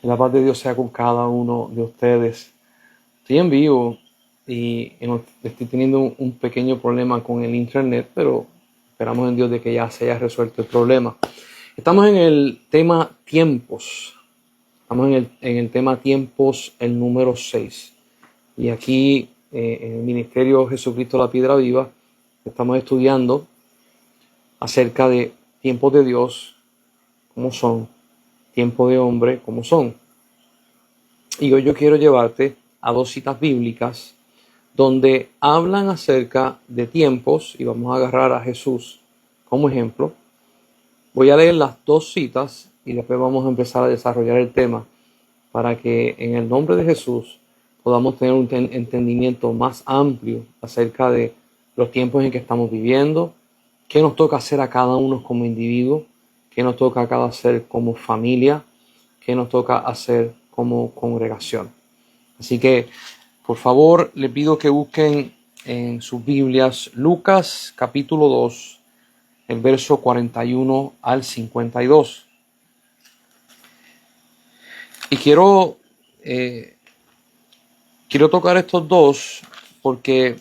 Que la paz de Dios sea con cada uno de ustedes. Estoy en vivo y estoy teniendo un pequeño problema con el internet, pero esperamos en Dios de que ya se haya resuelto el problema. Estamos en el tema tiempos. Estamos en el tema tiempos, el número 6. Y aquí en el Ministerio Jesucristo la Piedra Viva estamos estudiando acerca de tiempos de Dios, cómo son, tiempos de hombre, cómo son. Y hoy yo quiero llevarte a dos citas bíblicas donde hablan acerca de tiempos, y vamos a agarrar a Jesús como ejemplo. Voy a leer las dos citas y después vamos a empezar a desarrollar el tema para que en el nombre de Jesús podamos tener un entendimiento más amplio acerca de los tiempos en que estamos viviendo, qué nos toca hacer a cada uno como individuo, qué nos toca a cada ser como familia, qué nos toca hacer como congregación. Así que, por favor, les pido que busquen en sus Biblias Lucas capítulo 2, el verso 41 al 52. Y quiero tocar estos dos porque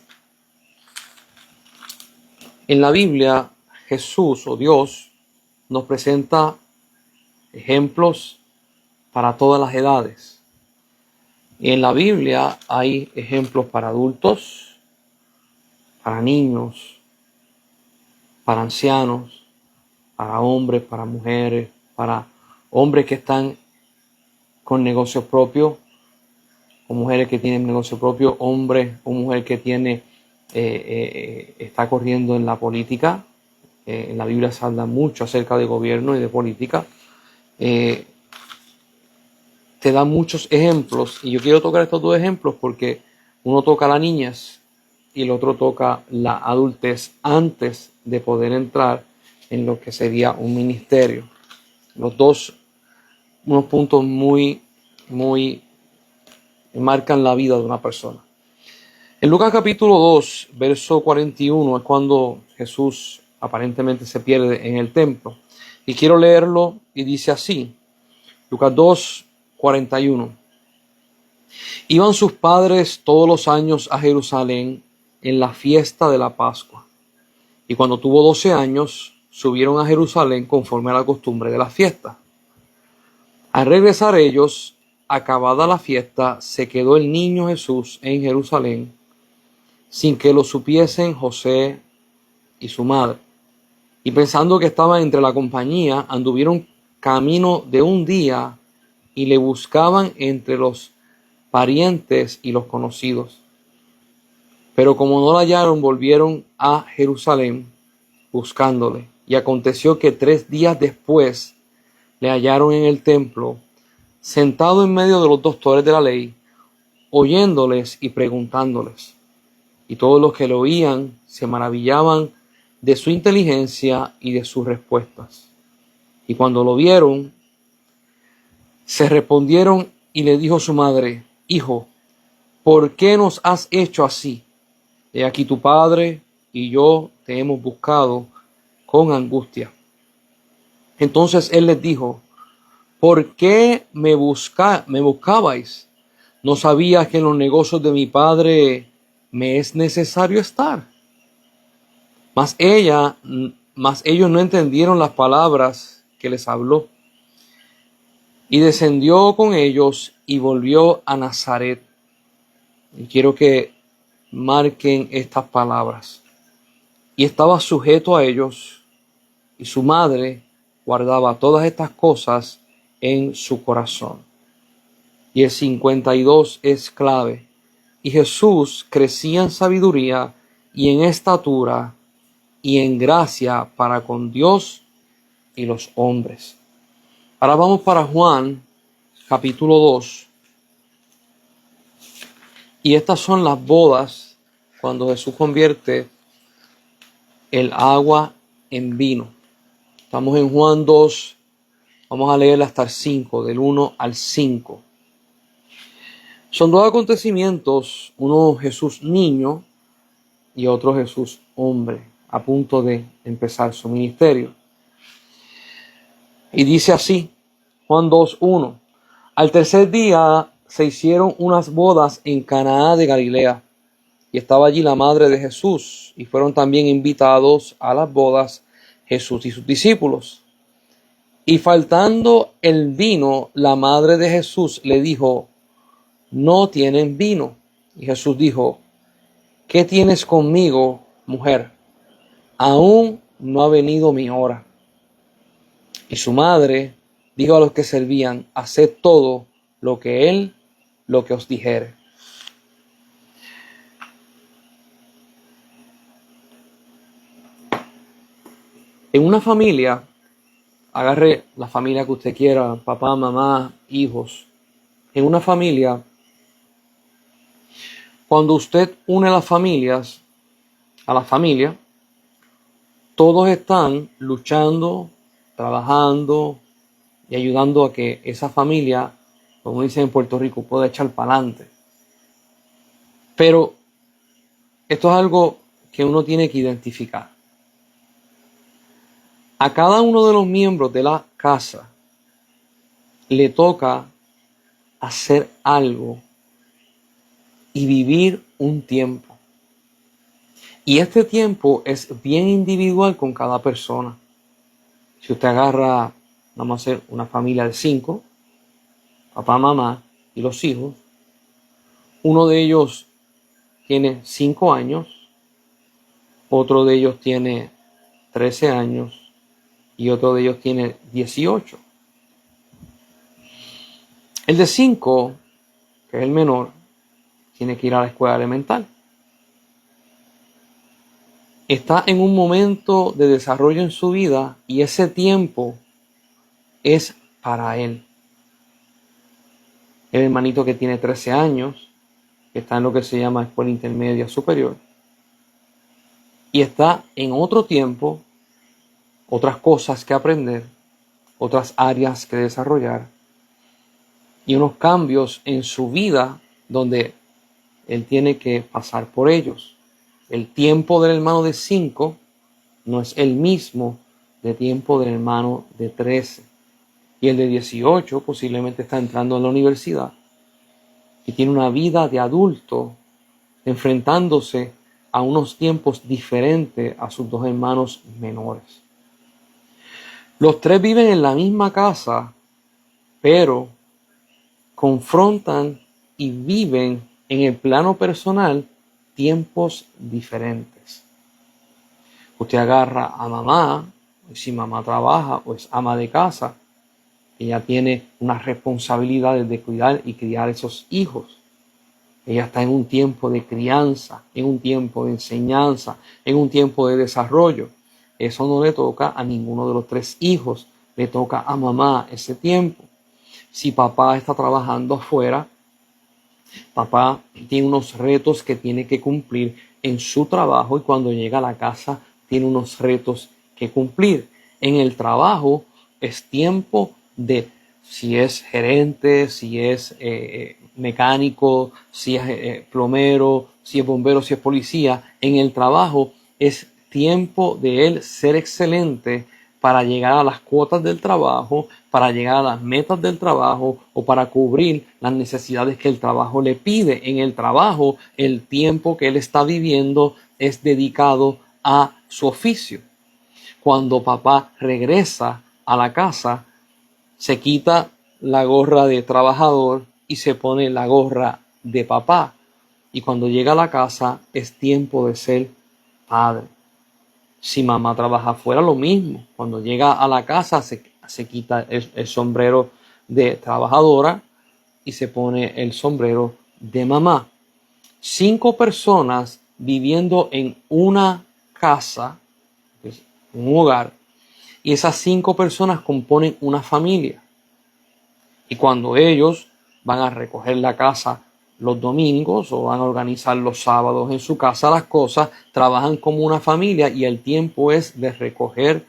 en la Biblia Jesús o Dios nos presenta ejemplos para todas las edades. Y en la Biblia hay ejemplos para adultos, para niños, para ancianos, para hombres, para mujeres, para hombres que están con negocios propios, o mujeres que tienen negocio propio, hombres o mujer que tiene está corriendo en la política. En la Biblia se habla mucho acerca de gobierno y de política. Te da muchos ejemplos y yo quiero tocar estos dos ejemplos porque uno toca la niñez y el otro toca la adultez antes de poder entrar en lo que sería un ministerio. Los dos, unos puntos muy marcan la vida de una persona. En Lucas capítulo 2, verso 41 es cuando Jesús aparentemente se pierde en el templo. Y quiero leerlo y dice así, Lucas 2, 41. Iban sus padres todos los años a Jerusalén en la fiesta de la Pascua. Y cuando tuvo 12 años, subieron a Jerusalén conforme a la costumbre de la fiesta. Al regresar ellos, acabada la fiesta, se quedó el niño Jesús en Jerusalén, sin que lo supiesen José y su madre. Y pensando que estaba entre la compañía, anduvieron camino de un día y le buscaban entre los parientes y los conocidos. Pero como no lo hallaron, volvieron a Jerusalén buscándole. Y aconteció que 3 días después le hallaron en el templo, sentado en medio de los doctores de la ley, oyéndoles y preguntándoles. Y todos los que lo oían se maravillaban de su inteligencia y de sus respuestas. Y cuando lo vieron, se respondieron y le dijo su madre, Hijo, ¿por qué nos has hecho así? He aquí tu padre y yo te hemos buscado con angustia. Entonces él les dijo, ¿por qué me buscabais? ¿No sabías que en los negocios de mi padre me es necesario estar? Mas ellos no entendieron las palabras que les habló. Y descendió con ellos y volvió a Nazaret. Y quiero que marquen estas palabras. Y estaba sujeto a ellos, y su madre guardaba todas estas cosas en su corazón. Y el 52 es clave. Y Jesús crecía en sabiduría y en estatura y en gracia para con Dios y los hombres. Ahora vamos para Juan, capítulo 2. Y estas son las bodas cuando Jesús convierte el agua en vino. Estamos en Juan 2. Vamos a leer hasta el 5, del 1 al 5. Son dos acontecimientos, uno Jesús niño y otro Jesús hombre, a punto de empezar su ministerio. Y dice así, Juan 2:1. Al tercer día se hicieron unas bodas en Caná de Galilea, y estaba allí la madre de Jesús, y fueron también invitados a las bodas Jesús y sus discípulos. Y faltando el vino, la madre de Jesús le dijo: no tienen vino. Y Jesús dijo: ¿qué tienes conmigo, mujer? Aún no ha venido mi hora. Y su madre dijo a los que servían: haced todo lo que os dijere. En una familia, agarre la familia que usted quiera, papá, mamá, hijos. En una familia, cuando usted une las familias a la familia, todos están luchando, trabajando y ayudando a que esa familia, como dicen en Puerto Rico, pueda echar para adelante. Pero esto es algo que uno tiene que identificar. A cada uno de los miembros de la casa le toca hacer algo y vivir un tiempo. Y este tiempo es bien individual con cada persona. Si usted agarra, vamos a hacer una familia de 5, papá, mamá y los hijos, uno de ellos tiene 5 años, otro de ellos tiene 13 años y otro de ellos tiene 18. El de 5, que es el menor, tiene que ir a la escuela elemental. Está en un momento de desarrollo en su vida y ese tiempo es para él. El hermanito que tiene 13 años, que está en lo que se llama escuela intermedia superior, y está en otro tiempo, otras cosas que aprender, otras áreas que desarrollar, y unos cambios en su vida donde él tiene que pasar por ellos. El tiempo del hermano de 5 no es el mismo de tiempo del hermano de 13. Y el de 18 posiblemente está entrando en la universidad y tiene una vida de adulto enfrentándose a unos tiempos diferentes a sus 2 hermanos menores. Los 3 viven en la misma casa, pero confrontan y viven en el plano personal tiempos diferentes. Usted agarra a mamá, si mamá trabaja o es ama de casa, ella tiene unas responsabilidades de cuidar y criar esos hijos. Ella está en un tiempo de crianza, en un tiempo de enseñanza, en un tiempo de desarrollo. Eso no le toca a ninguno de los 3 hijos, le toca a mamá ese tiempo. Si papá está trabajando afuera, papá tiene unos retos que tiene que cumplir en su trabajo y cuando llega a la casa tiene unos retos que cumplir. En el trabajo es tiempo de, si es gerente, si es mecánico, si es plomero, si es bombero, si es policía, en el trabajo es tiempo de él ser excelente para llegar a las cuotas del trabajo, para llegar a las metas del trabajo o para cubrir las necesidades que el trabajo le pide. En el trabajo, el tiempo que él está viviendo es dedicado a su oficio. Cuando papá regresa a la casa, se quita la gorra de trabajador y se pone la gorra de papá. Y cuando llega a la casa es tiempo de ser padre. Si mamá trabaja afuera, lo mismo. Cuando llega a la casa se quita el sombrero de trabajadora y se pone el sombrero de mamá. 5 personas viviendo en una casa, un hogar, y esas 5 personas componen una familia. Y cuando ellos van a recoger la casa los domingos o van a organizar los sábados en su casa las cosas, trabajan como una familia y el tiempo es de recoger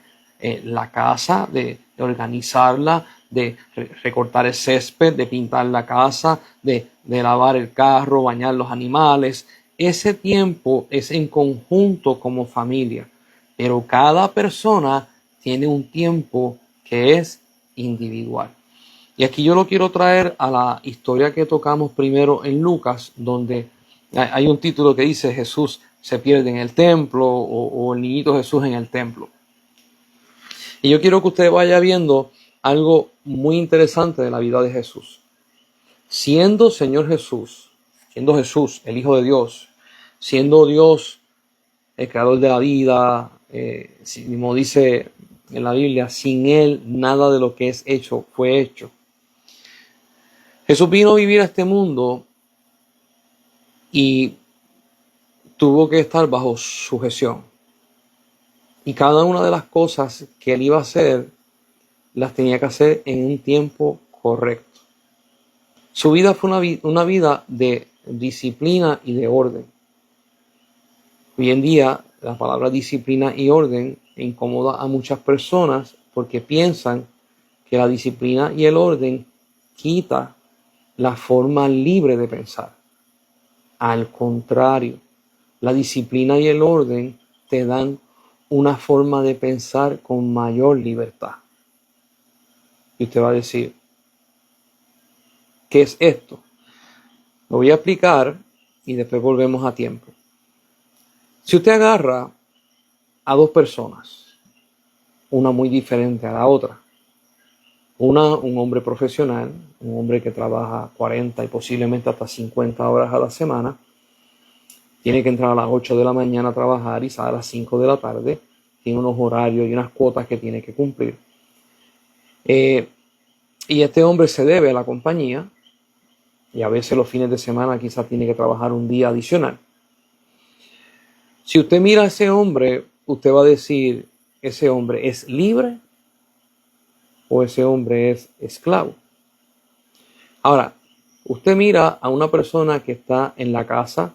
la casa, de organizarla, de recortar el césped, de pintar la casa, de lavar el carro, bañar los animales. Ese tiempo es en conjunto como familia, pero cada persona tiene un tiempo que es individual. Y aquí yo lo quiero traer a la historia que tocamos primero en Lucas, donde hay un título que dice Jesús se pierde en el templo o el niñito Jesús en el templo. Y yo quiero que usted vaya viendo algo muy interesante de la vida de Jesús. Siendo Señor Jesús, siendo Jesús el Hijo de Dios, siendo Dios el creador de la vida, como dice en la Biblia, sin Él nada de lo que es hecho fue hecho. Jesús vino a vivir a este mundo y tuvo que estar bajo sujeción. Y cada una de las cosas que Él iba a hacer, las tenía que hacer en un tiempo correcto. Su vida fue una vida de disciplina y de orden. Hoy en día, la palabra disciplina y orden incomoda a muchas personas porque piensan que la disciplina y el orden quita la forma libre de pensar. Al contrario, la disciplina y el orden te dan una forma de pensar con mayor libertad. Y usted va a decir, ¿qué es esto? Lo voy a explicar y después volvemos a tiempo. Si usted agarra a dos personas, una muy diferente a la otra, un hombre profesional, un hombre que trabaja 40 y posiblemente hasta 50 horas a la semana, tiene que entrar a las 8 de la mañana a trabajar y sale a las 5 de la tarde, tiene unos horarios y unas cuotas que tiene que cumplir. Y este hombre se debe a la compañía y a veces los fines de semana quizás tiene que trabajar un día adicional. Si usted mira a ese hombre, usted va a decir, ¿ese hombre es libre o ese hombre es esclavo? Ahora, usted mira a una persona que está en la casa.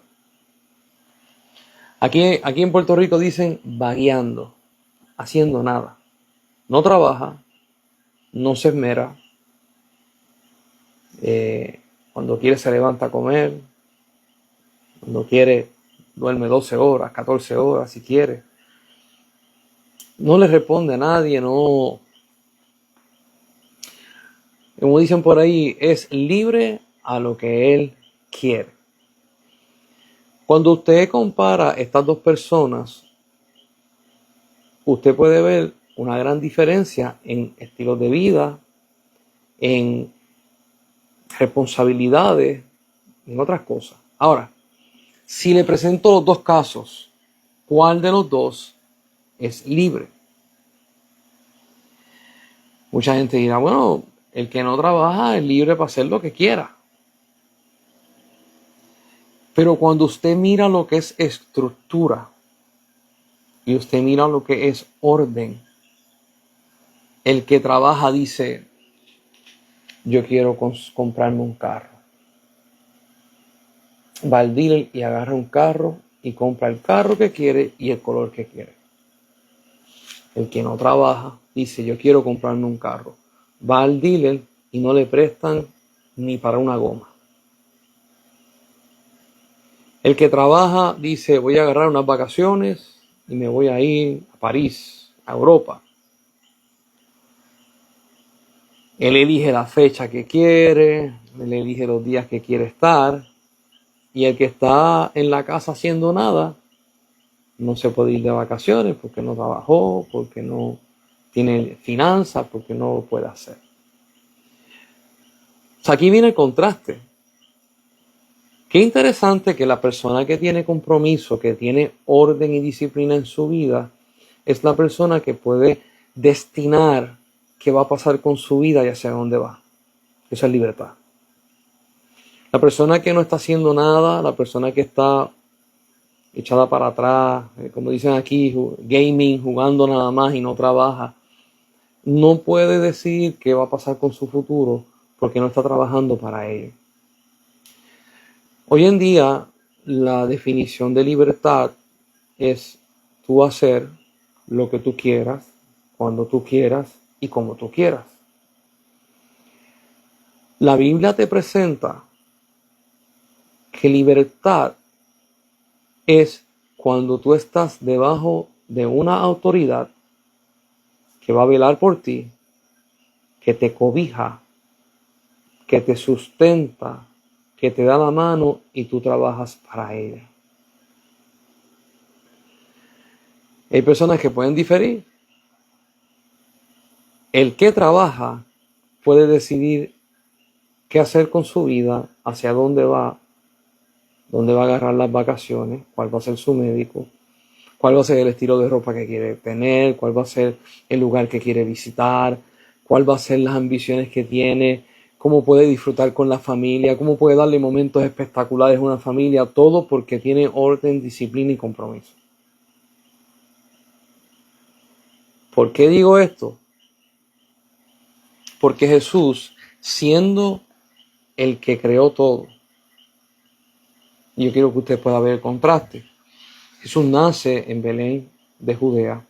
Aquí en Puerto Rico dicen vagueando, haciendo nada. No trabaja, no se esmera. Cuando quiere se levanta a comer. Cuando quiere duerme 12 horas, 14 horas si quiere. No le responde a nadie, no. Como dicen por ahí, es libre a lo que él quiere. Cuando usted compara estas dos personas, usted puede ver una gran diferencia en estilos de vida, en responsabilidades, en otras cosas. Ahora, si le presento los dos casos, ¿cuál de los dos es libre? Mucha gente dirá, bueno, el que no trabaja es libre para hacer lo que quiera. Pero cuando usted mira lo que es estructura y usted mira lo que es orden, el que trabaja dice, yo quiero comprarme un carro. Va al dealer y agarra un carro y compra el carro que quiere y el color que quiere. El que no trabaja dice, yo quiero comprarme un carro. Va al dealer y no le prestan ni para una goma. El que trabaja dice, voy a agarrar unas vacaciones y me voy a ir a París, a Europa. Él elige la fecha que quiere, él elige los días que quiere estar. Y el que está en la casa haciendo nada, no se puede ir de vacaciones porque no trabajó, porque no tiene finanzas, porque no lo puede hacer. O sea, aquí viene el contraste. Qué interesante que la persona que tiene compromiso, que tiene orden y disciplina en su vida, es la persona que puede destinar qué va a pasar con su vida y hacia dónde va. Eso es libertad. La persona que no está haciendo nada, la persona que está echada para atrás, como dicen aquí, gaming, jugando nada más y no trabaja, no puede decidir qué va a pasar con su futuro porque no está trabajando para ello. Hoy en día, la definición de libertad es tú hacer lo que tú quieras, cuando tú quieras y como tú quieras. La Biblia te presenta que libertad es cuando tú estás debajo de una autoridad que va a velar por ti, que te cobija, que te sustenta, que te da la mano y tú trabajas para ella. Hay personas que pueden diferir. El que trabaja puede decidir qué hacer con su vida, hacia dónde va a agarrar las vacaciones, cuál va a ser su médico, cuál va a ser el estilo de ropa que quiere tener, cuál va a ser el lugar que quiere visitar, cuál va a ser las ambiciones que tiene, cómo puede disfrutar con la familia, cómo puede darle momentos espectaculares a una familia, todo porque tiene orden, disciplina y compromiso. ¿Por qué digo esto? Porque Jesús, siendo el que creó todo, y yo quiero que usted pueda ver el contraste. Jesús nace en Belén de Judea,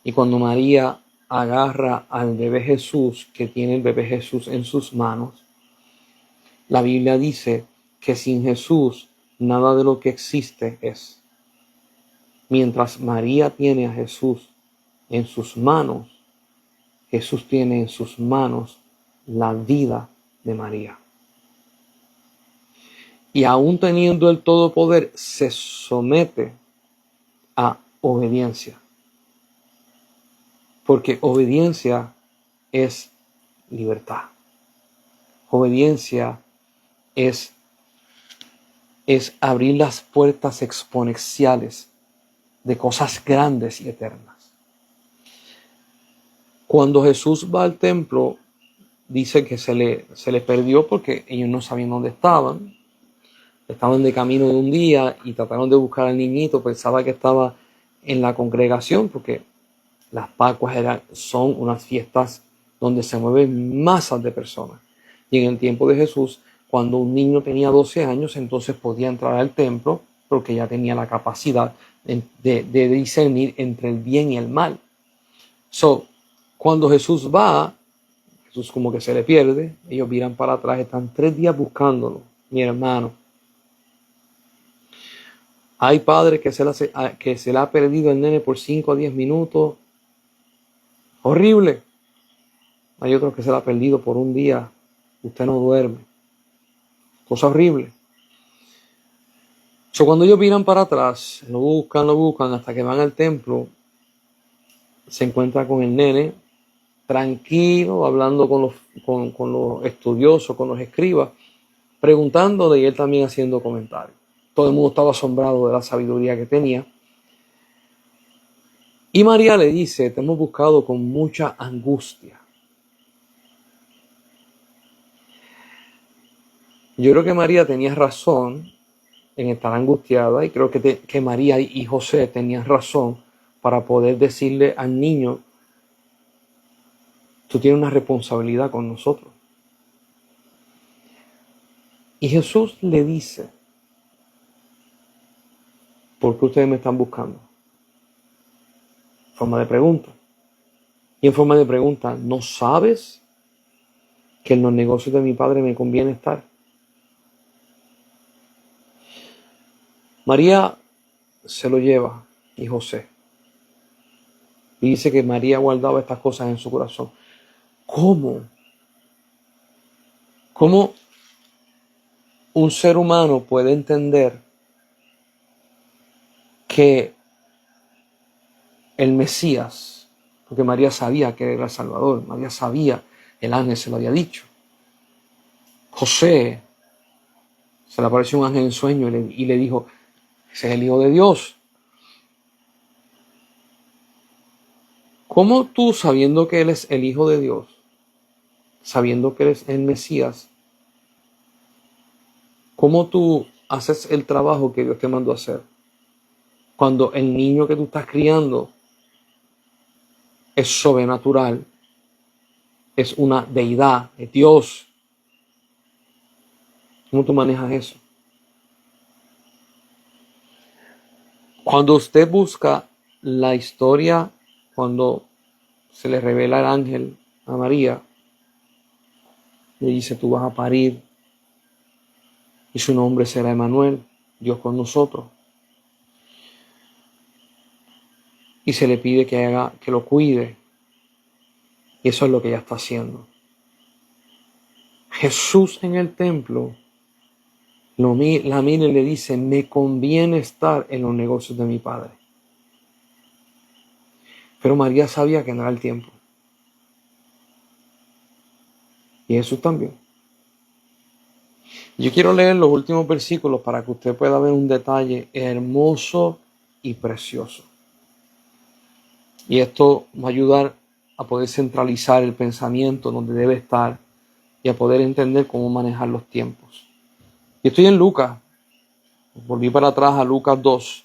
y cuando María agarra al bebé Jesús, que tiene el bebé Jesús en sus manos, la Biblia dice que sin Jesús nada de lo que existe es. Mientras María tiene a Jesús en sus manos, Jesús tiene en sus manos la vida de María. Y aún teniendo el todo poder, se somete a obediencia. Porque obediencia es libertad. Obediencia es abrir las puertas exponenciales de cosas grandes y eternas. Cuando Jesús va al templo, dice que se le perdió porque ellos no sabían dónde estaban. Estaban de camino de un día y trataron de buscar al niñito. Pensaba que estaba en la congregación porque las Pascuas son unas fiestas donde se mueven masas de personas. Y en el tiempo de Jesús, cuando un niño tenía 12 años, entonces podía entrar al templo porque ya tenía la capacidad de discernir entre el bien y el mal. Cuando Jesús va, Jesús como que se le pierde, ellos miran para atrás, están 3 días buscándolo, mi hermano. Hay padres que se le ha perdido el nene por 5 a 10 minutos. Horrible. Hay otros que se le ha perdido por un día. Usted no duerme. Cosa horrible. Cuando ellos miran para atrás, lo buscan hasta que van al templo, se encuentran con el nene tranquilo, hablando con los estudiosos, con los escribas, preguntándole y él también haciendo comentarios. Todo el mundo estaba asombrado de la sabiduría que tenía. Y María le dice, te hemos buscado con mucha angustia. Yo creo que María tenía razón en estar angustiada y creo que María y José tenían razón para poder decirle al niño, tú tienes una responsabilidad con nosotros. Y Jesús le dice, ¿por qué ustedes me están buscando? En forma de pregunta. Y en forma de pregunta, ¿no sabes que en los negocios de mi padre me conviene estar? María se lo lleva y José. Y dice que María guardaba estas cosas en su corazón. ¿Cómo? ¿Cómo un ser humano puede entender que el Mesías, porque María sabía que era el Salvador, María sabía, el ángel se lo había dicho. José se le apareció un ángel en sueño y le dijo, ese es el Hijo de Dios. ¿Cómo tú, sabiendo que Él es el Hijo de Dios, sabiendo que Él es el Mesías, cómo tú haces el trabajo que Dios te mandó a hacer? Cuando el niño que tú estás criando es sobrenatural, es una deidad, es Dios. ¿Cómo tú manejas eso? Cuando usted busca la historia, cuando se le revela el ángel a María, le dice, tú vas a parir y su nombre será Emmanuel, Dios con nosotros. Y se le pide que lo cuide. Y eso es lo que ella está haciendo. Jesús en el templo la mira y le dice, me conviene estar en los negocios de mi Padre. Pero María sabía que no era el tiempo. Y Jesús también. Yo quiero leer los últimos versículos para que usted pueda ver un detalle hermoso y precioso. Y esto va a ayudar a poder centralizar el pensamiento donde debe estar y a poder entender cómo manejar los tiempos. Y estoy en Lucas. Volví para atrás a Lucas 2.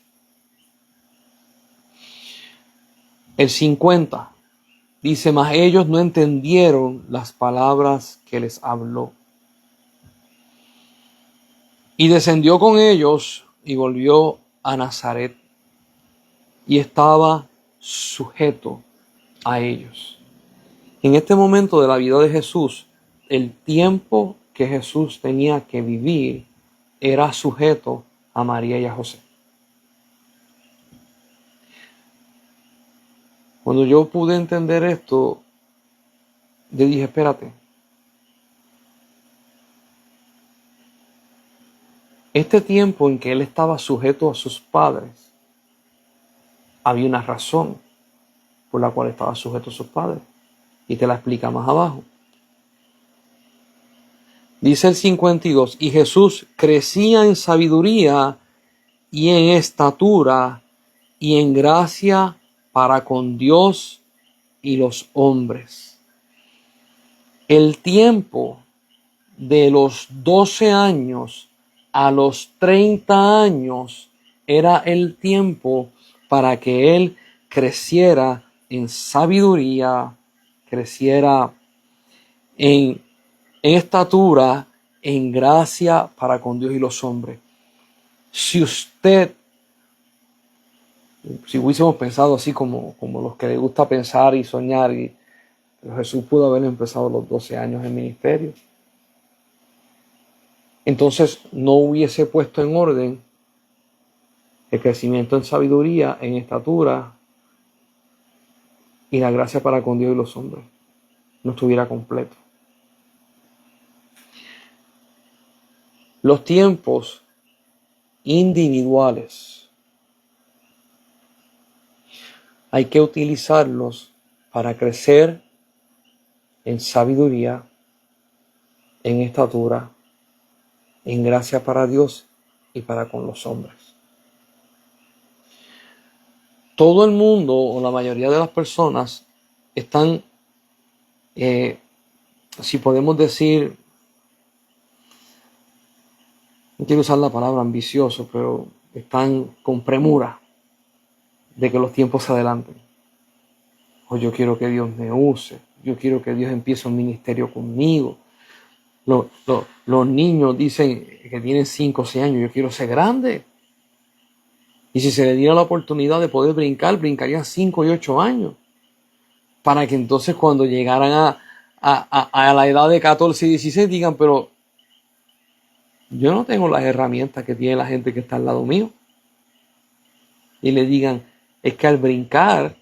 El 50. Dice, mas ellos no entendieron las palabras que les habló. Y descendió con ellos y volvió a Nazaret. Y estaba sujeto a ellos. En este momento de la vida de Jesús, el tiempo que Jesús tenía que vivir era sujeto a María y a José. Cuando yo pude entender esto, yo dije, espérate. Este tiempo en que él estaba sujeto a sus padres, había una razón por la cual estaba sujeto a sus padres. Y te la explica más abajo. Dice el 52, y Jesús crecía en sabiduría y en estatura y en gracia para con Dios y los hombres. El tiempo de los 12 años a los 30 años era el tiempo para que él creciera en sabiduría, creciera en estatura, en gracia para con Dios y los hombres. Si hubiésemos pensado así como los que les gusta pensar y soñar, pero Jesús pudo haber empezado los 12 años en ministerio. Entonces no hubiese puesto en orden el crecimiento en sabiduría, en estatura y la gracia para con Dios y los hombres. No estuviera completo. Los tiempos individuales hay que utilizarlos para crecer en sabiduría, en estatura, en gracia para Dios y para con los hombres. Todo el mundo o la mayoría de las personas están, si podemos decir, no quiero usar la palabra ambicioso, pero están con premura de que los tiempos se adelanten. O yo quiero que Dios me use, yo quiero que Dios empiece un ministerio conmigo. Los niños dicen que tienen 5 o 6 años, yo quiero ser grande. Y si se le diera la oportunidad de poder brincar, brincarían 5 y 8 años. Para que entonces cuando llegaran a la edad de 14 y 16 digan, pero yo no tengo las herramientas que tiene la gente que está al lado mío. Y le digan, es que al brincar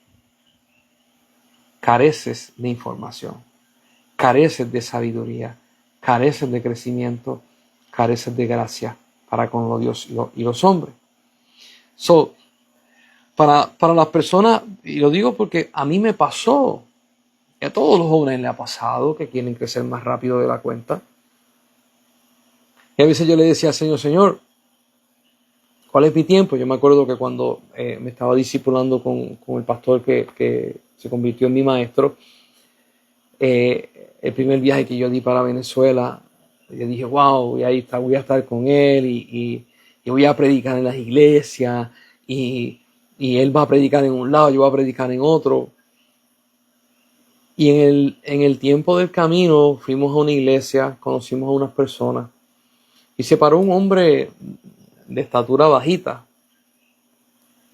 careces de información, careces de sabiduría, careces de crecimiento, careces de gracia para con los Dios y los hombres. Para las personas, y lo digo porque a mí me pasó, y a todos los jóvenes les ha pasado que quieren crecer más rápido de la cuenta. Y a veces yo le decía al Señor, ¿cuál es mi tiempo? Yo me acuerdo que cuando me estaba discipulando con el pastor que se convirtió en mi maestro, el primer viaje que yo di para Venezuela, yo dije, wow, y ahí está, voy a estar con él y voy a predicar en las iglesias y él va a predicar en un lado, yo voy a predicar en otro. Y en el tiempo del camino fuimos a una iglesia, conocimos a unas personas y se paró un hombre de estatura bajita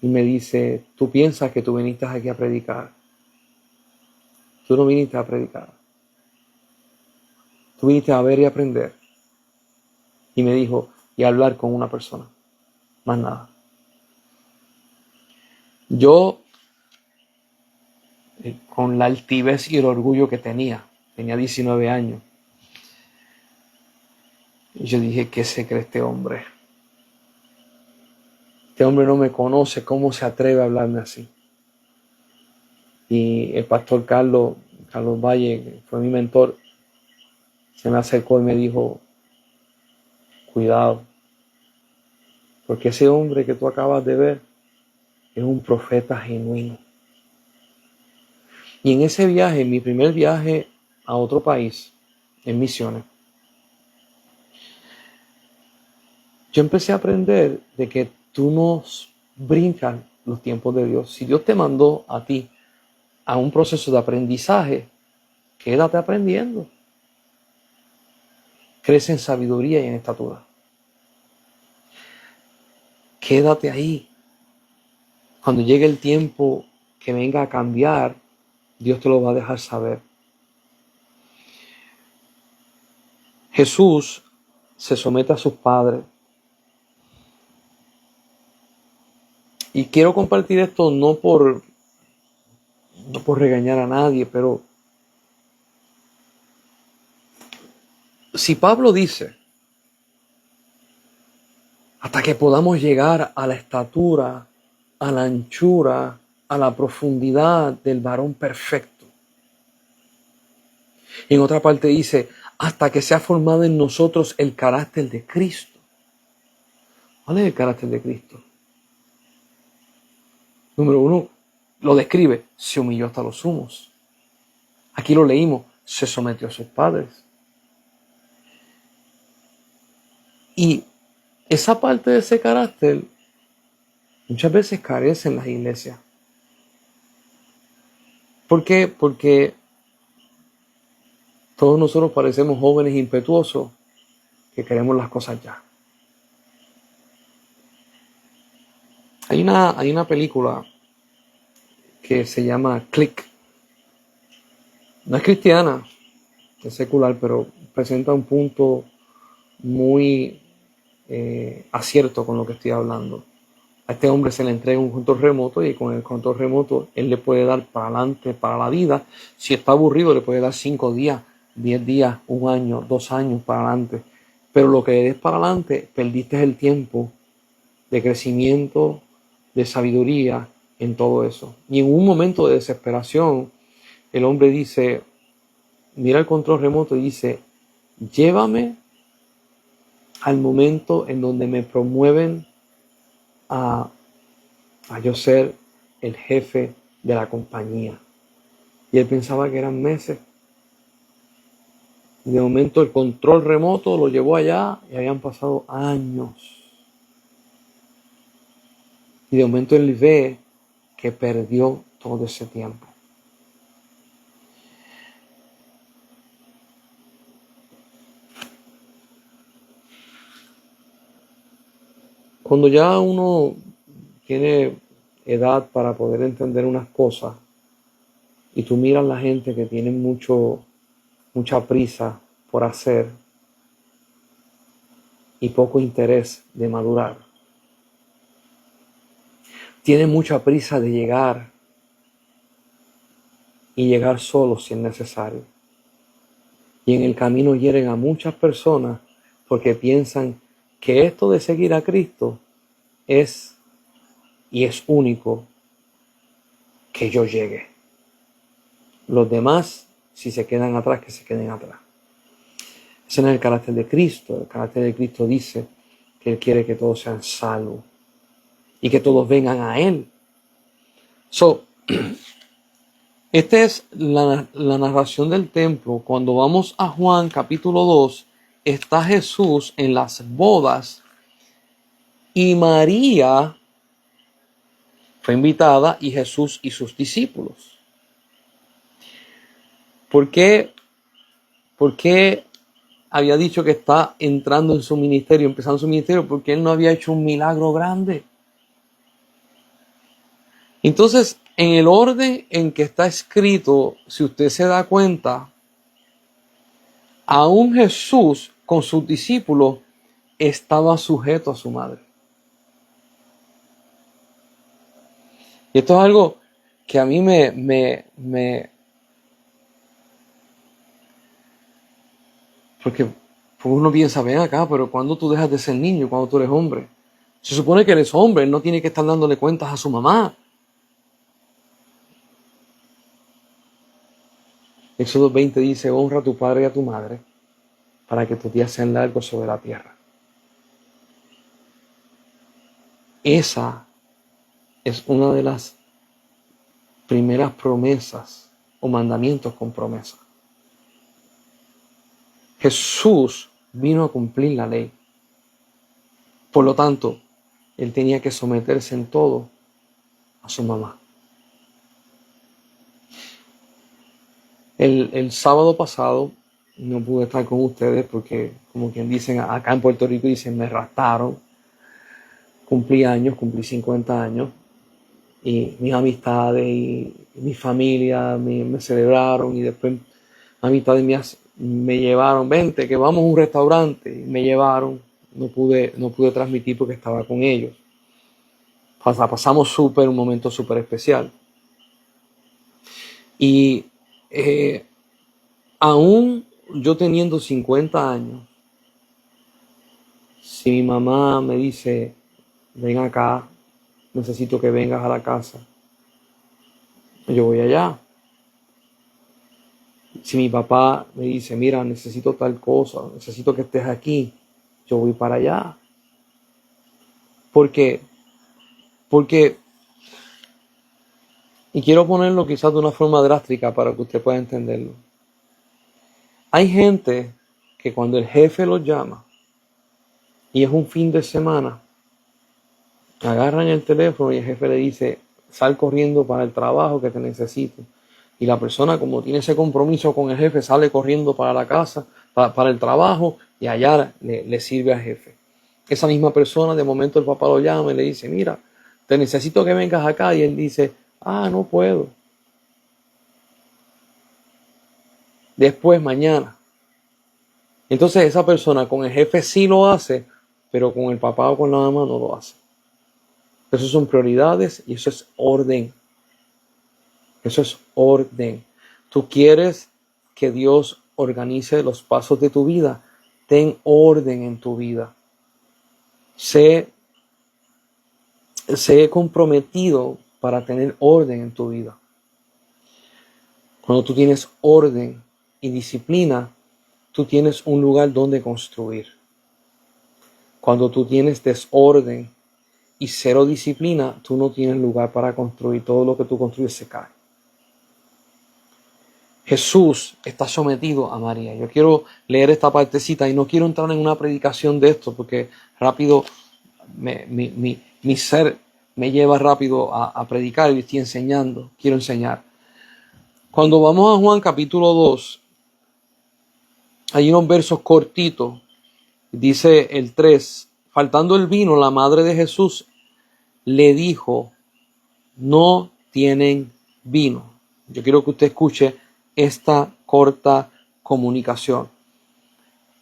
y me dice, tú piensas que tú viniste aquí a predicar. Tú no viniste a predicar. Tú viniste a ver y aprender. Y me dijo, y a hablar con una persona. Más nada. Yo, con la altivez y el orgullo que tenía 19 años, Y yo dije, ¿qué se cree este hombre? Este hombre no me conoce, ¿cómo se atreve a hablarme así? Y el pastor Carlos Valle, que fue mi mentor, se me acercó y me dijo, cuidado, porque ese hombre que tú acabas de ver es un profeta genuino. Y en ese viaje, en mi primer viaje a otro país, en misiones, yo empecé a aprender de que tú no brincas los tiempos de Dios. Si Dios te mandó a ti a un proceso de aprendizaje, quédate aprendiendo. Crece en sabiduría y en estatura. Quédate ahí. Cuando llegue el tiempo que venga a cambiar, Dios te lo va a dejar saber. Jesús se somete a sus padres. Y quiero compartir esto no por regañar a nadie, pero si Pablo dice, hasta que podamos llegar a la estatura, a la anchura, a la profundidad del varón perfecto. Y en otra parte dice, hasta que sea formado en nosotros el carácter de Cristo. ¿Cuál es el carácter de Cristo? Número 1, lo describe, se humilló hasta los sumos. Aquí lo leímos, se sometió a sus padres. Y esa parte de ese carácter muchas veces carece en las iglesias. ¿Por qué? Porque todos nosotros parecemos jóvenes impetuosos que queremos las cosas ya. Hay una película que se llama Click. No es cristiana, es secular, pero presenta un punto muy acierto con lo que estoy hablando. A este hombre se le entrega un control remoto y con el control remoto él le puede dar para adelante, para la vida. Si está aburrido le puede dar 5 días, 10 días, 1 año, 2 años para adelante. Pero lo que es para adelante, perdiste el tiempo de crecimiento, de sabiduría en todo eso. Y en un momento de desesperación, el hombre dice, mira el control remoto y dice, llévame al momento en donde me promueven a yo ser el jefe de la compañía. Y él pensaba que eran meses. Y de momento el control remoto lo llevó allá y habían pasado años. Y de momento él ve que perdió todo ese tiempo. Cuando ya uno tiene edad para poder entender unas cosas y tú miras la gente que tiene mucha prisa por hacer y poco interés de madurar, tiene mucha prisa de llegar y llegar solo si es necesario. Y en el camino hieren a muchas personas porque piensan que esto de seguir a Cristo es único que yo llegue. Los demás, si se quedan atrás, que se queden atrás. Ese no es el carácter de Cristo. El carácter de Cristo dice que Él quiere que todos sean salvos y que todos vengan a Él. Esta es la narración del templo. Cuando vamos a Juan capítulo 2, está Jesús en las bodas y María fue invitada y Jesús y sus discípulos. ¿Por qué había dicho que está entrando en su ministerio, empezando su ministerio? Porque Él no había hecho un milagro grande. Entonces, en el orden en que está escrito, si usted se da cuenta, aún Jesús con sus discípulos estaba sujeto a su madre. Y esto es algo que a mí porque Pues uno piensa, ven acá, pero ¿cuándo tú dejas de ser niño? Cuando tú eres hombre. Se supone que eres hombre, él no tiene que estar dándole cuentas a su mamá. Éxodo 20 dice, honra a tu padre y a tu madre para que tus días sean largos sobre la tierra. Esa es una de las primeras promesas o mandamientos con promesa. Jesús vino a cumplir la ley. Por lo tanto, él tenía que someterse en todo a su mamá. El sábado pasado no pude estar con ustedes porque, como quien dicen, acá en Puerto Rico dicen, me rastaron. Cumplí 50 años, y mis amistades y mi familia me celebraron, y después amistades mías me llevaron, vente, que vamos a un restaurante, y me llevaron. No pude transmitir porque estaba con ellos. Pasamos un momento súper especial. Y aún yo teniendo 50 años, si mi mamá me dice, ven acá, necesito que vengas a la casa, yo voy allá. Si mi papá me dice, mira, necesito tal cosa, necesito que estés aquí, yo voy para allá. Porque, y quiero ponerlo quizás de una forma drástica para que usted pueda entenderlo. Hay gente que cuando el jefe los llama y es un fin de semana, agarran el teléfono y el jefe le dice, sal corriendo para el trabajo que te necesito. Y la persona, como tiene ese compromiso con el jefe, sale corriendo para la casa, para el trabajo, y allá le sirve al jefe. Esa misma persona, de momento el papá lo llama y le dice, mira, te necesito que vengas acá. Y él dice, no puedo. Después, mañana. Entonces esa persona con el jefe sí lo hace, pero con el papá o con la mamá no lo hace. Eso son prioridades y eso es orden. Eso es orden. Tú quieres que Dios organice los pasos de tu vida. Ten orden en tu vida. Sé comprometido para tener orden en tu vida. Cuando tú tienes orden y disciplina, tú tienes un lugar donde construir. Cuando tú tienes desorden y cero disciplina, tú no tienes lugar para construir. Todo lo que tú construyes se cae. Jesús está sometido a María. Yo quiero leer esta partecita y no quiero entrar en una predicación de esto porque rápido mi ser me lleva rápido a predicar y estoy enseñando. Quiero enseñar. Cuando vamos a Juan capítulo 2, hay unos versos cortitos. Dice el 3, faltando el vino, la madre de Jesús le dijo, no tienen vino. Yo quiero que usted escuche esta corta comunicación.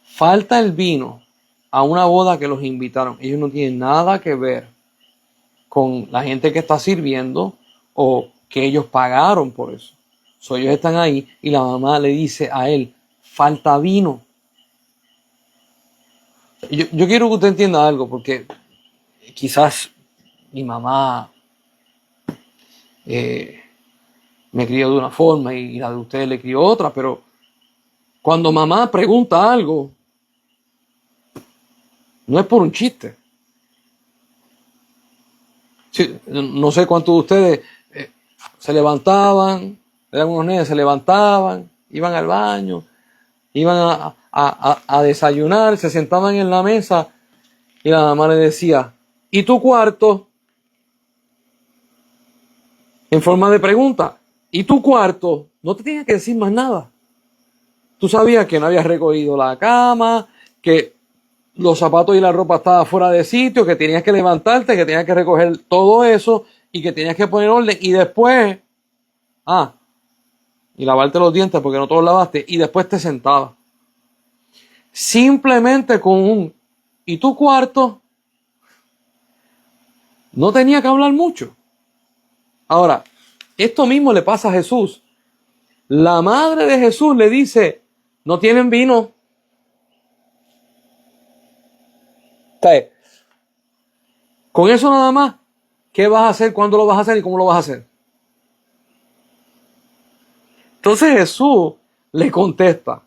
Falta el vino a una boda que los invitaron. Ellos no tienen nada que ver con la gente que está sirviendo o que ellos pagaron por eso. Ellos están ahí y la mamá le dice a él, falta vino. Yo quiero que usted entienda algo, porque quizás mi mamá me crió de una forma y la de ustedes le crió otra, pero cuando mamá pregunta algo, no es por un chiste. Sí, no sé cuántos de ustedes se levantaban, eran unos nenes, se levantaban, iban al baño, iban a desayunar, se sentaban en la mesa y la mamá le decía, ¿y tu cuarto? En forma de pregunta, ¿y tu cuarto? No te tenía que decir más nada. Tú sabías que no habías recogido la cama, que los zapatos y la ropa estaban fuera de sitio, que tenías que levantarte, que tenías que recoger todo eso y que tenías que poner orden y después, y lavarte los dientes porque no te los lavaste y después te sentabas. Simplemente con un ¿y tu cuarto? No tenía que hablar mucho. Ahora, esto mismo le pasa a Jesús. La madre de Jesús le dice, no tienen vino. sea, con eso nada más, ¿qué vas a hacer? ¿Cuándo lo vas a hacer? ¿Y cómo lo vas a hacer? Entonces Jesús le contesta.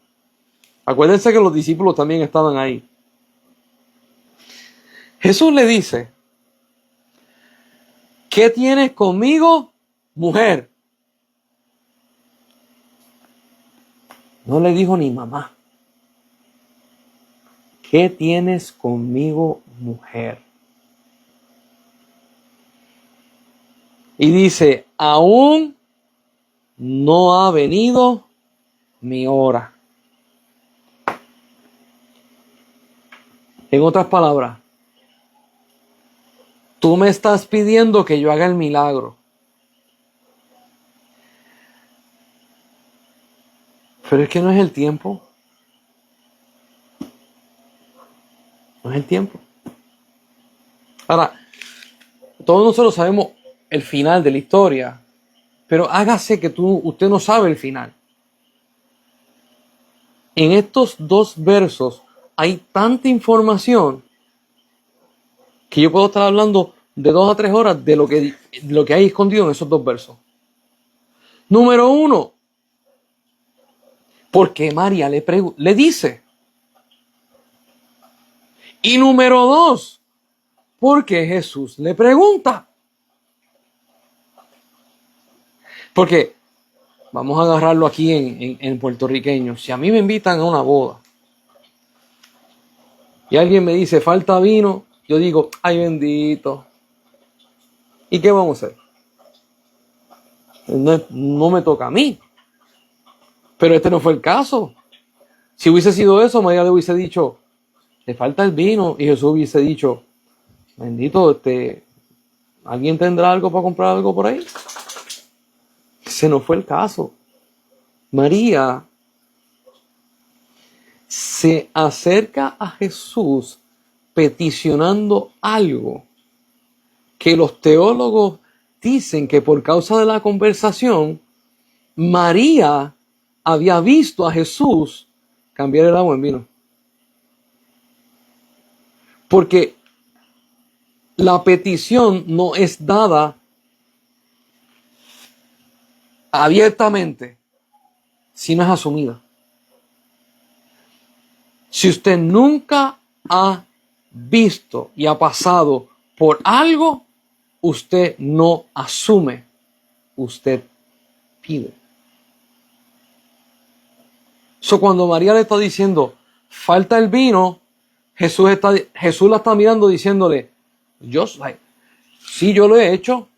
Acuérdense que los discípulos también estaban ahí. Jesús le dice, ¿qué tienes conmigo, mujer? No le dijo ni mamá. ¿Qué tienes conmigo, mujer? Y dice, aún no ha venido mi hora. En otras palabras, tú me estás pidiendo que yo haga el milagro. Pero es que no es el tiempo. No es el tiempo. Ahora, todos nosotros sabemos el final de la historia, pero hágase que usted no sabe el final. En estos dos versos hay tanta información que yo puedo estar hablando de 2 a 3 horas de lo que hay escondido en esos dos versos. Número 1, porque María le dice. Y número 2, porque Jesús le pregunta. Porque vamos a agarrarlo aquí en puertorriqueño. Si a mí me invitan a una boda y alguien me dice falta vino, yo digo, ay bendito. ¿Y qué vamos a hacer? No me toca a mí. Pero este no fue el caso. Si hubiese sido eso, María le hubiese dicho, le falta el vino. Y Jesús hubiese dicho, bendito, ¿alguien tendrá algo para comprar algo por ahí? Ese no fue el caso. María se acerca a Jesús peticionando algo que los teólogos dicen que por causa de la conversación, María había visto a Jesús cambiar el agua en vino. Porque la petición no es dada abiertamente, sino es asumida. Si usted nunca ha visto y ha pasado por algo, usted no asume, usted pide. Cuando María le está diciendo, falta el vino, Jesús la está mirando diciéndole, sí, yo lo he hecho,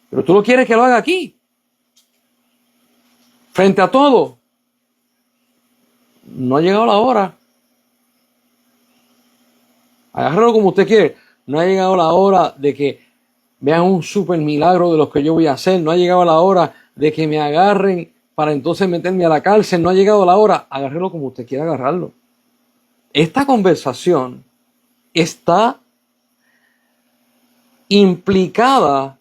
pero tú lo quieres que lo haga aquí, frente a todo. No ha llegado la hora. Agárralo como usted quiere. No ha llegado la hora de que vean un super milagro de los que yo voy a hacer. No ha llegado la hora de que me agarren para entonces meterme a la cárcel. No ha llegado la hora. Agárrelo como usted quiera agarrarlo. Esta conversación está implicada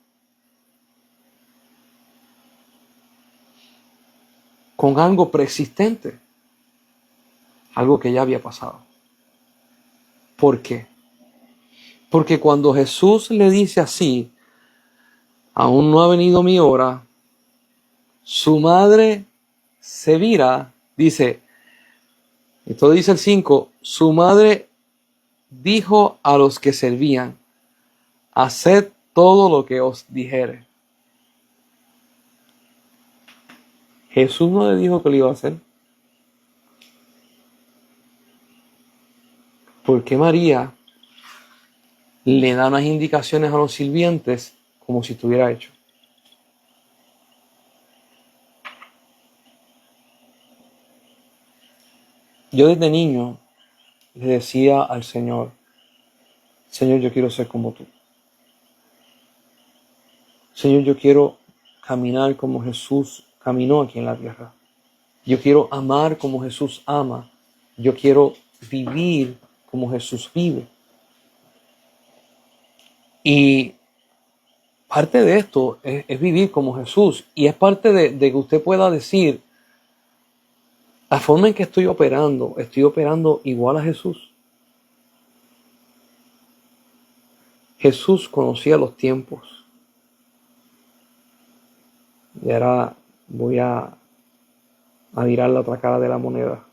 con algo preexistente. Algo que ya había pasado. ¿Por qué? Porque cuando Jesús le dice así, aún no ha venido mi hora, su madre se vira, dice, esto dice el 5, su madre dijo a los que servían, haced todo lo que os dijere. Jesús no le dijo que lo iba a hacer. ¿Por qué María le da unas indicaciones a los sirvientes como si estuviera hecho? Yo desde niño le decía al Señor, Señor, yo quiero ser como tú. Señor, yo quiero caminar como Jesús caminó aquí en la tierra. Yo quiero amar como Jesús ama. Yo quiero vivir como Jesús vive. Y parte de esto es vivir como Jesús. Y es parte de que usted pueda decir, la forma en que estoy operando igual a Jesús. Jesús conocía los tiempos. Y ahora voy a mirar la otra cara de la moneda.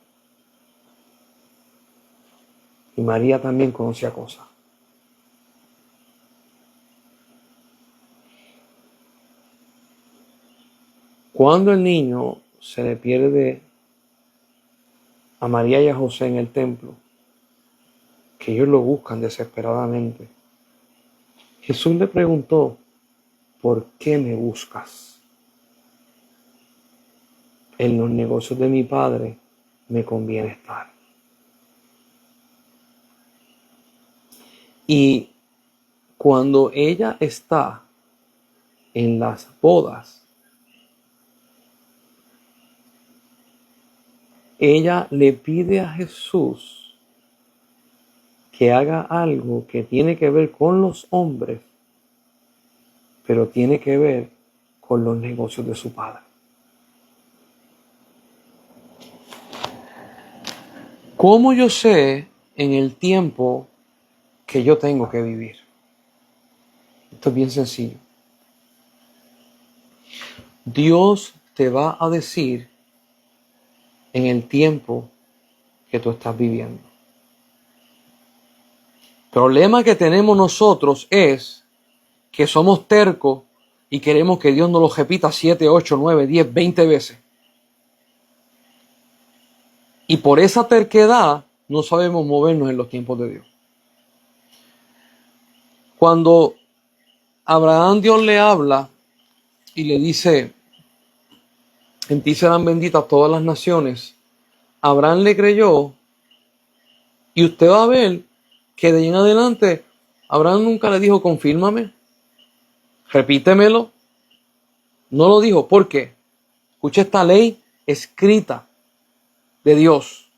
Y María también conocía cosas. Cuando el niño se le pierde a María y a José en el templo, que ellos lo buscan desesperadamente, Jesús le preguntó, ¿por qué me buscas? En los negocios de mi Padre me conviene estar. Y cuando ella está en las bodas, ella le pide a Jesús que haga algo que tiene que ver con los hombres, pero tiene que ver con los negocios de su Padre. ¿Cómo yo sé en el tiempo que yo tengo que vivir? Esto es bien sencillo. Dios te va a decir en el tiempo que tú estás viviendo. El problema que tenemos nosotros es que somos tercos y queremos que Dios nos lo repita 7, 8, 9, 10, 20 veces. Y por esa terquedad no sabemos movernos en los tiempos de Dios. Cuando Abraham Dios le habla y le dice, en ti serán benditas todas las naciones, Abraham le creyó y usted va a ver que de ahí en adelante Abraham nunca le dijo, confírmame, repítemelo. No lo dijo. ¿Por qué? Escucha esta ley escrita de Dios.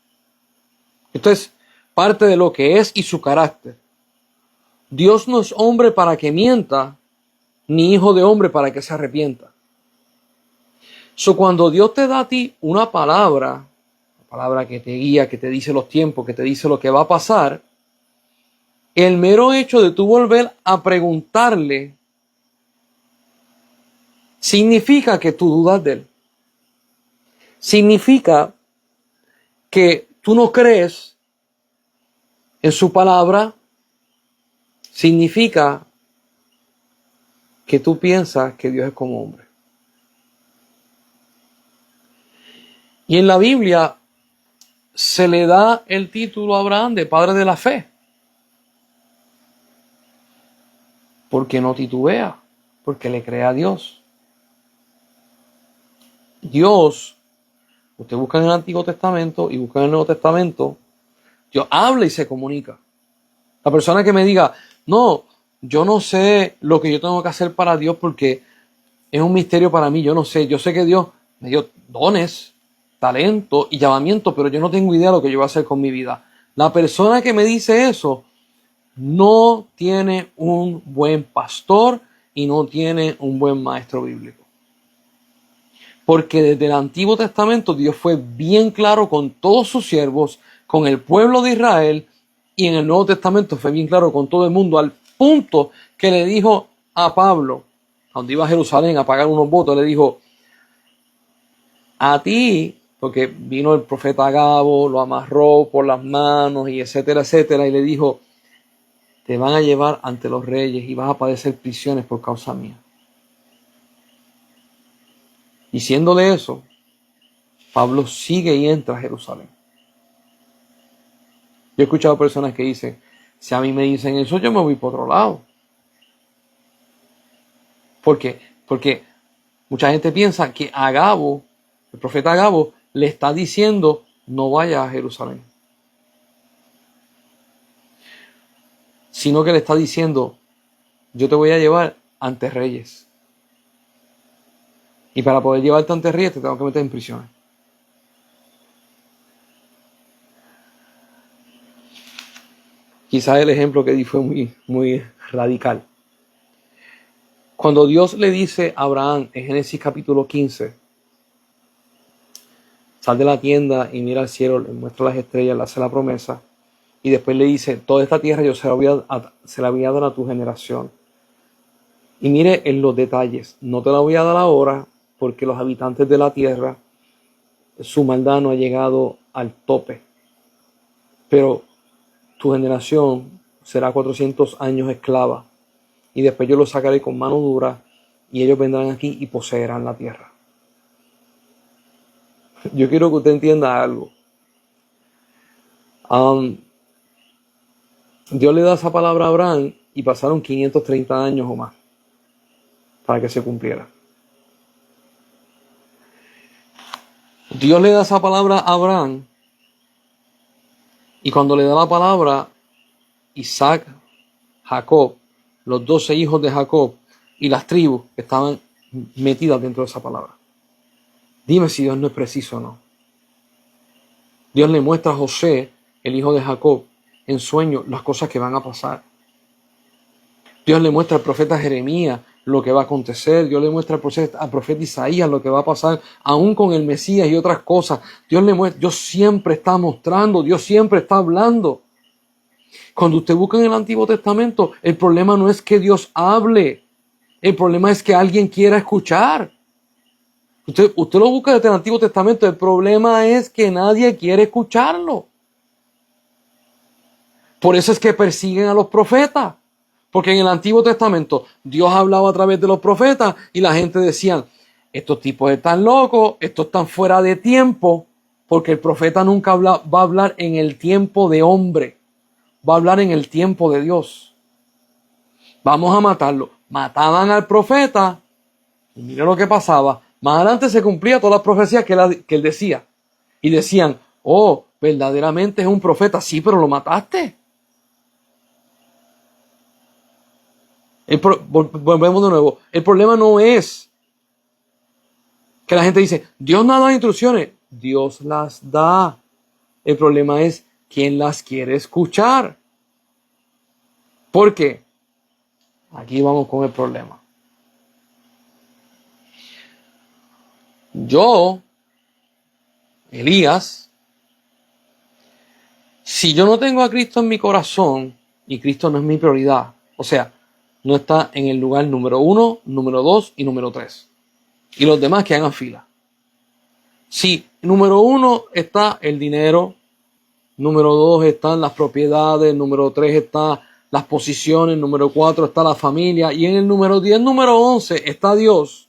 Esto es parte de lo que es y su carácter. Dios no es hombre para que mienta, ni hijo de hombre para que se arrepienta. Cuando Dios te da a ti una palabra que te guía, que te dice los tiempos, que te dice lo que va a pasar, el mero hecho de tú volver a preguntarle significa que tú dudas de él. Significa que tú no crees en su palabra. Significa que tú piensas que Dios es como hombre. Y en la Biblia se le da el título a Abraham de padre de la fe. Porque no titubea, porque le cree a Dios. Dios, usted busca en el Antiguo Testamento y busca en el Nuevo Testamento, Dios habla y se comunica. La persona que me diga, no, yo no sé lo que yo tengo que hacer para Dios porque es un misterio para mí, yo no sé. Yo sé que Dios me dio dones, talento y llamamiento, pero yo no tengo idea de lo que yo voy a hacer con mi vida. La persona que me dice eso no tiene un buen pastor y no tiene un buen maestro bíblico. Porque desde el Antiguo Testamento Dios fue bien claro con todos sus siervos, con el pueblo de Israel, y en el Nuevo Testamento fue bien claro con todo el mundo, al punto que le dijo a Pablo, cuando iba a Jerusalén a pagar unos votos, le dijo, a ti, porque vino el profeta Agabo, lo amarró por las manos y etcétera, etcétera, y le dijo, te van a llevar ante los reyes y vas a padecer prisiones por causa mía. Diciéndole eso, Pablo sigue y entra a Jerusalén. Yo he escuchado personas que dicen, si a mí me dicen eso, yo me voy por otro lado. ¿Por qué? Porque mucha gente piensa que Agabo, el profeta Agabo, le está diciendo, no vaya a Jerusalén. Sino que le está diciendo, yo te voy a llevar ante reyes. Y para poder llevarte ante reyes te tengo que meter en prisión. Quizás el ejemplo que di fue muy radical. Cuando Dios le dice a Abraham en Génesis capítulo 15, sal de la tienda y mira al cielo, le muestra las estrellas, le hace la promesa, Y después le dice, toda esta tierra yo se la voy a dar a tu generación. Y mire en los detalles, no te la voy a dar ahora porque los habitantes de la tierra, su maldad no ha llegado al tope. Pero tu generación será 400 años esclava. Y después yo los sacaré con mano dura y ellos vendrán aquí y poseerán la tierra. Yo quiero que usted entienda algo. Dios le da esa palabra a Abraham y pasaron 530 años o más para que se cumpliera. Dios le da esa palabra a Abraham y cuando le da la palabra, Isaac, Jacob, los 12 hijos de Jacob y las tribus que estaban metidas dentro de esa palabra. Dime si Dios no es preciso o no. Dios le muestra a José, el hijo de Jacob, en sueño las cosas que van a pasar. Dios le muestra al profeta Jeremías lo que va a acontecer. Dios le muestra al profeta Isaías lo que va a pasar, aún con el Mesías y otras cosas. Dios siempre está mostrando, Dios siempre está hablando. Cuando usted busca en el Antiguo Testamento, el problema no es que Dios hable, el problema es que alguien quiera escuchar. Usted lo busca desde el Antiguo Testamento, el problema es que nadie quiere escucharlo. Por eso es que persiguen a los profetas. Porque en el Antiguo Testamento Dios hablaba a través de los profetas y la gente decía, estos tipos están locos, estos están fuera de tiempo, porque el profeta nunca va a hablar en el tiempo de hombre, va a hablar en el tiempo de Dios. Vamos a matarlo. Mataban al profeta y mira lo que pasaba. Más adelante se cumplía todas las profecías que él decía. Y decían, oh, verdaderamente es un profeta. Sí, pero lo mataste. Volvemos de nuevo. El problema no es que la gente dice, Dios no da instrucciones. Dios las da. El problema es quién las quiere escuchar. ¿Por qué? Aquí vamos con el problema. Yo, Elías, si yo no tengo a Cristo en mi corazón y Cristo no es mi prioridad, o sea, no está en el lugar número 1, número 2 y número 3. Y los demás que hagan fila. Si número 1 está el dinero, número 2 están las propiedades, número 3 está las posiciones, número 4 está la familia y en el número 10, número 11 está Dios.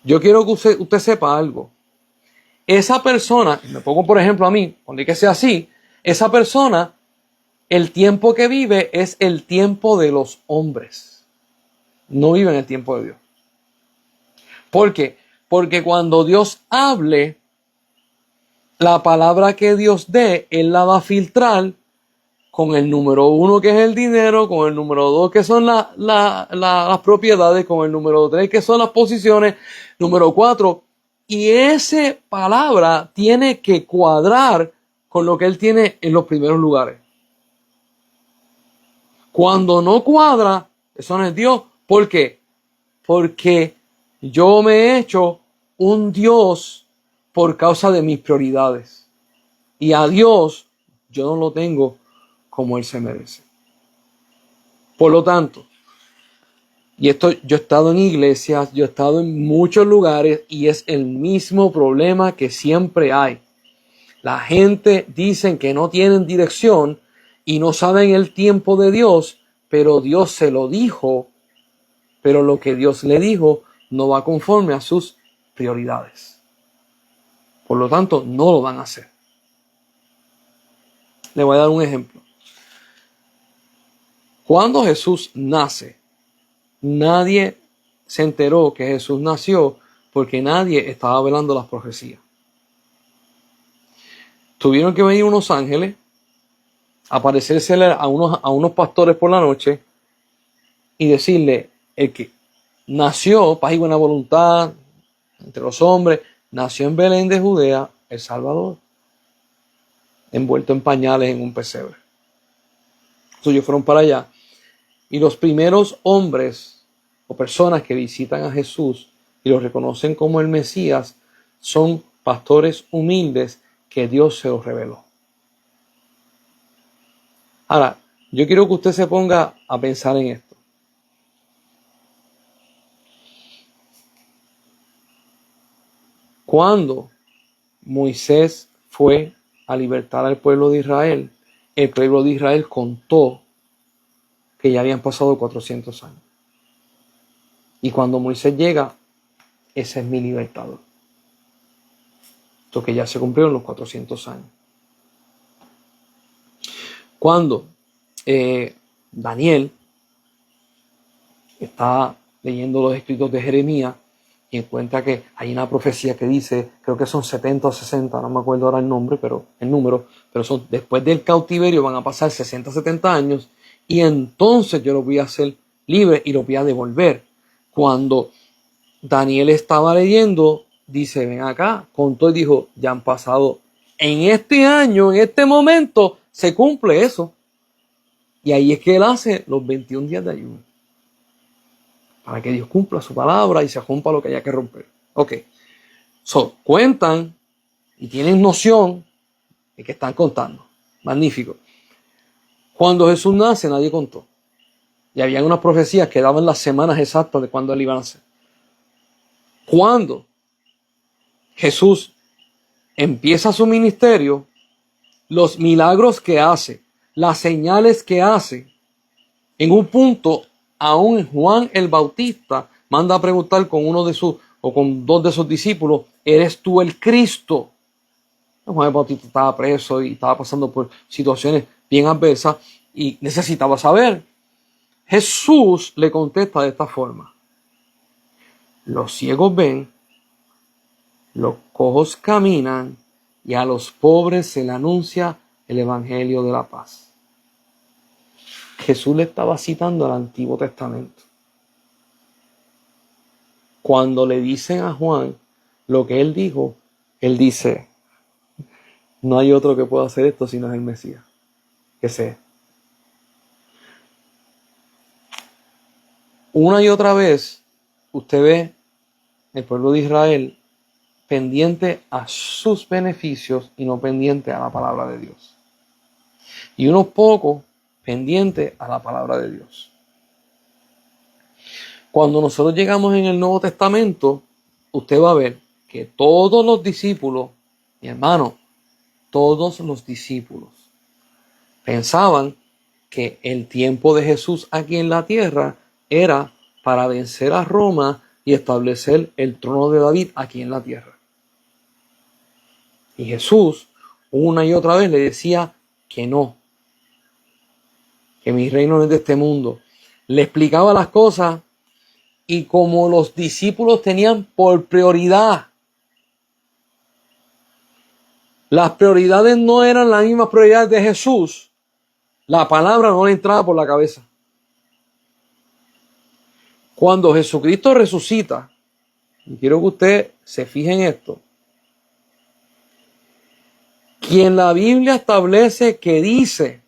Yo quiero que usted sepa algo. Esa persona, me pongo por ejemplo a mí, ponle que sea así, esa persona, el tiempo que vive es el tiempo de los hombres. No vive en el tiempo de Dios. ¿Por qué? Porque cuando Dios hable, la palabra que Dios dé, Él la va a filtrar con el número 1 que es el dinero, con el número 2 que son las propiedades, con el número 3 que son las posiciones, número 4. Y esa palabra tiene que cuadrar con lo que Él tiene en los primeros lugares. Cuando no cuadra, eso no es Dios. ¿Por qué? Porque yo me he hecho un Dios por causa de mis prioridades. Y a Dios yo no lo tengo como Él se merece. Por lo tanto, y esto, yo he estado en iglesias, yo he estado en muchos lugares y es el mismo problema que siempre hay. La gente dice que no tienen dirección y no saben el tiempo de Dios, pero Dios se lo dijo, pero lo que Dios le dijo no va conforme a sus prioridades. Por lo tanto, no lo van a hacer. Le voy a dar un ejemplo. Cuando Jesús nace, nadie se enteró que Jesús nació porque nadie estaba velando las profecías. Tuvieron que venir unos ángeles, aparecérsele a unos pastores por la noche y decirle, el que nació, paz y buena voluntad entre los hombres, nació en Belén de Judea, el Salvador, envuelto en pañales en un pesebre. Entonces ellos fueron para allá y los primeros hombres o personas que visitan a Jesús y lo reconocen como el Mesías son pastores humildes que Dios se los reveló. Ahora, yo quiero que usted se ponga a pensar en esto. Cuando Moisés fue a libertar al pueblo de Israel, el pueblo de Israel contó que ya habían pasado 400 años. Y cuando Moisés llega, ese es mi libertador. Esto que ya se cumplieron los 400 años. Cuando Daniel está leyendo los escritos de Jeremías y encuentra que hay una profecía que dice, creo que son 70 o 60, no me acuerdo ahora el número, pero son después del cautiverio van a pasar 60, 70 años y entonces yo los voy a hacer libres y los voy a devolver. Cuando Daniel estaba leyendo, dice, ven acá, contó y dijo, ya han pasado, en este año, en este momento, se cumple eso. Y ahí es que él hace los 21 días de ayuno. Para que Dios cumpla su palabra y se rompa lo que haya que romper. Ok. Cuentan y tienen noción de que están contando. Magnífico. Cuando Jesús nace, nadie contó. Y habían unas profecías que daban las semanas exactas de cuándo él iba a nacer. Cuando Jesús empieza su ministerio, los milagros que hace, las señales que hace, en un punto, aún Juan el Bautista manda a preguntar con uno de sus, o con dos de sus discípulos, ¿eres tú el Cristo? Juan el Bautista estaba preso y estaba pasando por situaciones bien adversas y necesitaba saber. Jesús le contesta de esta forma. Los ciegos ven, los cojos caminan y a los pobres se le anuncia el evangelio de la paz. Jesús le estaba citando al Antiguo Testamento. Cuando le dicen a Juan lo que él dijo, él dice, no hay otro que pueda hacer esto si no es el Mesías, que sea. Una y otra vez, usted ve el pueblo de Israel pendiente a sus beneficios y no pendiente a la palabra de Dios. Y unos pocos pendiente a la palabra de Dios. Cuando nosotros llegamos en el Nuevo Testamento, usted va a ver que todos los discípulos, mi hermano, todos los discípulos pensaban que el tiempo de Jesús aquí en la tierra era para vencer a Roma y establecer el trono de David aquí en la tierra. Y Jesús una y otra vez le decía que no, que mi reino no es de este mundo. Le explicaba las cosas y como los discípulos tenían por prioridad, las prioridades no eran las mismas prioridades de Jesús, la palabra no le entraba por la cabeza. Cuando Jesucristo resucita, y quiero que usted se fije en esto, quien la Biblia establece que dice,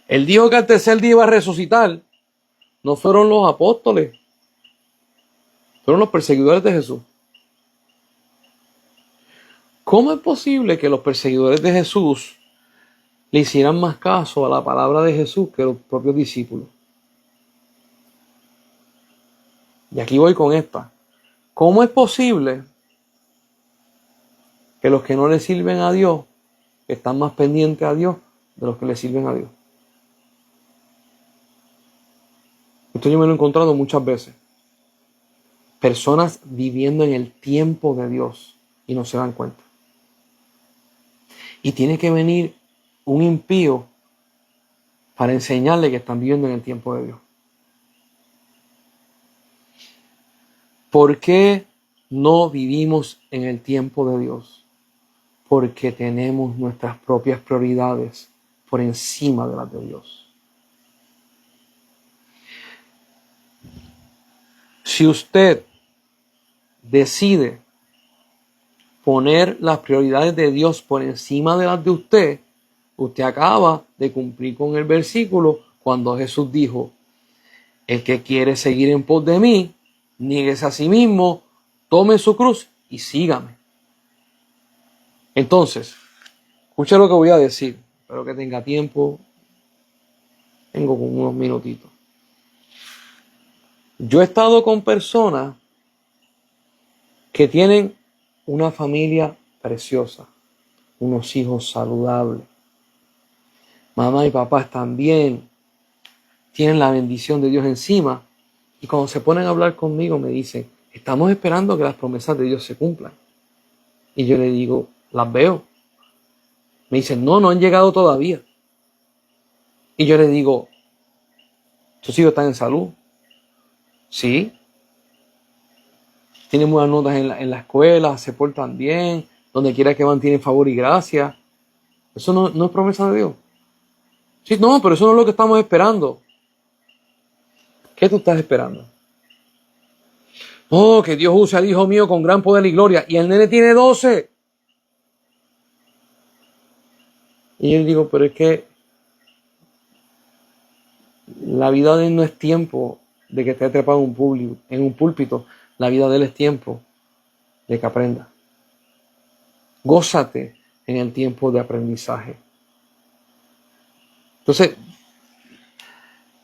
él dijo que al tercer día iba a resucitar, no fueron los apóstoles, fueron los perseguidores de Jesús. ¿Cómo es posible que los perseguidores de Jesús le hicieran más caso a la palabra de Jesús que los propios discípulos? Y aquí voy con esta. ¿Cómo es posible que los que no le sirven a Dios están más pendientes a Dios de los que le sirven a Dios? Esto yo me lo he encontrado muchas veces. Personas viviendo en el tiempo de Dios y no se dan cuenta. Y tiene que venir un impío para enseñarle que están viviendo en el tiempo de Dios. ¿Por qué no vivimos en el tiempo de Dios? Porque tenemos nuestras propias prioridades por encima de las de Dios. Si usted decide poner las prioridades de Dios por encima de las de usted, usted acaba de cumplir con el versículo cuando Jesús dijo, el que quiere seguir en pos de mí, niéguese a sí mismo, tome su cruz y sígame. Entonces, escuche lo que voy a decir. espero que tenga tiempo. Tengo como unos minutitos. Yo he estado con personas que tienen una familia preciosa, unos hijos saludables. Mamá y papá están bien, tienen la bendición de Dios encima. Y cuando se ponen a hablar conmigo me dicen, estamos esperando que las promesas de Dios se cumplan. Y yo le digo, las veo. Me dicen, no han llegado todavía. Y yo le digo, ¿tus hijos están en salud? Sí. Tienen buenas notas en la escuela, se portan bien, donde quiera que van tienen favor y gracia. Eso no es promesa de Dios. Sí, no, pero eso no es lo que estamos esperando. ¿Qué tú estás esperando? Oh, que Dios use al hijo mío con gran poder y gloria. Y el nene tiene 12. Y yo digo, pero es que la vida de él no es tiempo de que esté trepado en un púlpito. La vida de él es tiempo de que aprenda. Gózate en el tiempo de aprendizaje. Entonces,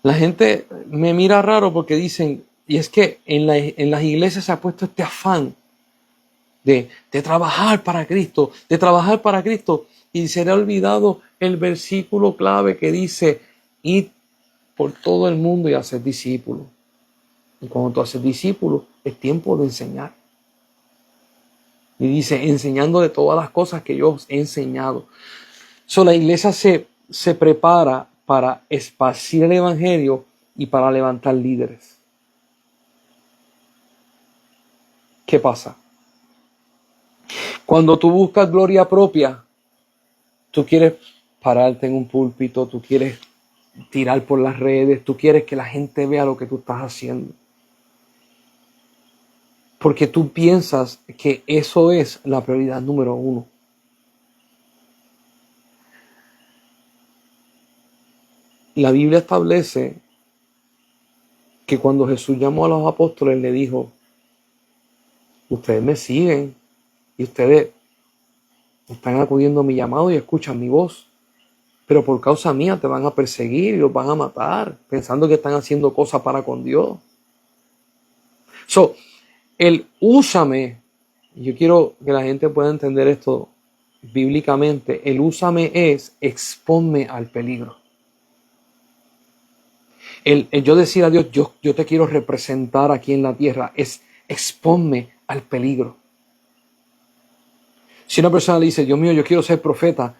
la gente me mira raro porque dicen, y es que en las iglesias se ha puesto este afán de trabajar para Cristo, y se le ha olvidado el versículo clave que dice, id por todo el mundo y hacer discípulos. Y cuando tú haces discípulos, es tiempo de enseñar. Y dice, enseñando de todas las cosas que yo os he enseñado. La iglesia se prepara para esparcir el evangelio y para levantar líderes. ¿Qué pasa? Cuando tú buscas gloria propia, tú quieres pararte en un púlpito, tú quieres tirar por las redes, tú quieres que la gente vea lo que tú estás haciendo. Porque tú piensas que eso es la prioridad número 1. La Biblia establece que cuando Jesús llamó a los apóstoles, le dijo, ustedes me siguen y ustedes están acudiendo a mi llamado y escuchan mi voz, pero por causa mía te van a perseguir y los van a matar, pensando que están haciendo cosas para con Dios. El úsame, yo quiero que la gente pueda entender esto bíblicamente, el úsame es exponme al peligro. El yo decir a Dios, yo te quiero representar aquí en la tierra, es exponme al peligro. Si una persona le dice, Dios mío, yo quiero ser profeta,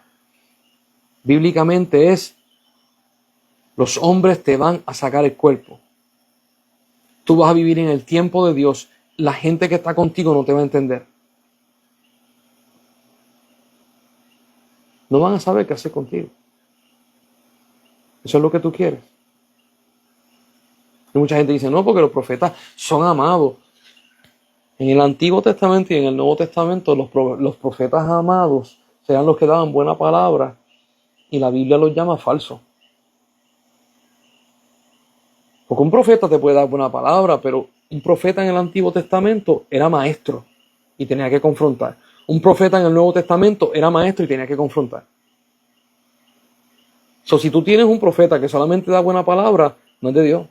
bíblicamente es, los hombres te van a sacar el cuerpo. Tú vas a vivir en el tiempo de Dios. La gente que está contigo no te va a entender. No van a saber qué hacer contigo. Eso es lo que tú quieres. Y mucha gente dice, no, porque los profetas son amados. En el Antiguo Testamento y en el Nuevo Testamento, los profetas amados serán los que daban buena palabra y la Biblia los llama falsos. Porque un profeta te puede dar buena palabra, pero un profeta en el Antiguo Testamento era maestro y tenía que confrontar. Un profeta en el Nuevo Testamento era maestro y tenía que confrontar. Si tú tienes un profeta que solamente da buena palabra, no es de Dios.